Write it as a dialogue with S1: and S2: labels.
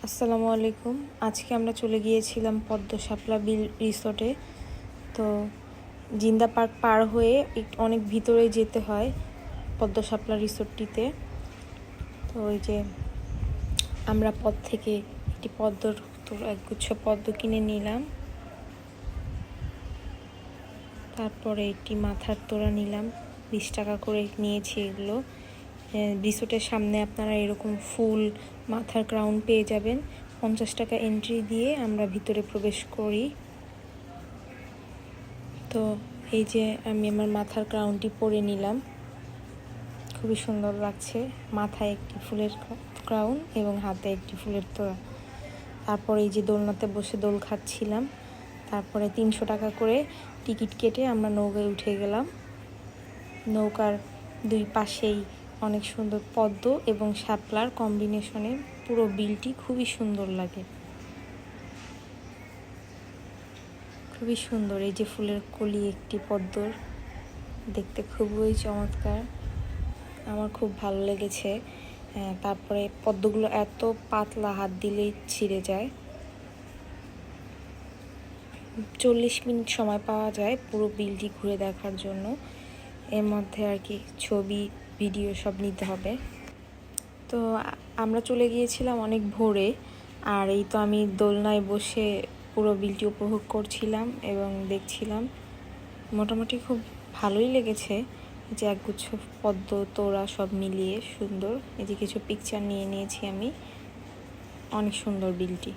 S1: আসসালামু আলাইকুম। আজকে আমরা চলে গিয়েছিলাম পদ্ম শাপলা বিল রিসোর্টে। তো জিন্দা পার্ক পার হয়ে অনেক ভিতরে যেতে হয় পদ্ম শাপলা রিসোর্টটিতে। তো ওই যে আমরা পথ থেকে একটি পদ্মর একগুচ্ছ পদ্ম কিনে নিলাম, তারপরে একটি মাথার তোড়া নিলাম, 20 টাকা করে নিয়েছি এগুলো। রিসোর্টের সামনে আপনারা এরকম ফুল মাথার ক্রাউন পেয়ে যাবেন। 50 টাকা এন্ট্রি দিয়ে আমরা ভিতরে প্রবেশ করি। তো এই যে আমি আমার মাথার ক্রাউনটি পরে নিলাম, খুবই সুন্দর লাগছে। মাথায় একটি ফুলের ক্রাউন এবং হাতে একটি ফুলের তোড়া। তারপরে এই যে দোলনাতে বসে দোল খাচ্ছিলাম। তারপরে 300 টাকা করে টিকিট কেটে আমরা নৌকায় উঠে গেলাম। নৌকার দুই পাশেই অনেক সুন্দর পদ্ম এবং শাপলার কম্বিনেশনে পুরো বিলটি খুবই সুন্দর লাগে, খুবই সুন্দর। এই যে ফুলের কলি একটি পদ্মর, দেখতে খুবই চমৎকার, আমার খুব ভালো লেগেছে। তারপরে পদ্মগুলো এত পাতলা, হাত দিলেই ছিঁড়ে যায়। 40 মিনিট সময় পাওয়া যায় পুরো বিলটি ঘুরে দেখার জন্য। এর মধ্যে আর কি ছবি ভিডিও সব নিতে হবে। তো আমরা চলে গিয়েছিলাম অনেক ভোরে, আর এই তো আমি দোলনায় বসে পুরো বিলটি উপভোগ করছিলাম এবং দেখছিলাম। মোটামুটি খুব ভালোই লেগেছে, যে একগুচ্ছ পদ্ম তোড়া সব মিলিয়ে সুন্দর। এই যে কিছু পিকচার নিয়ে নিয়েছি আমি, অনেক সুন্দর বিলটি।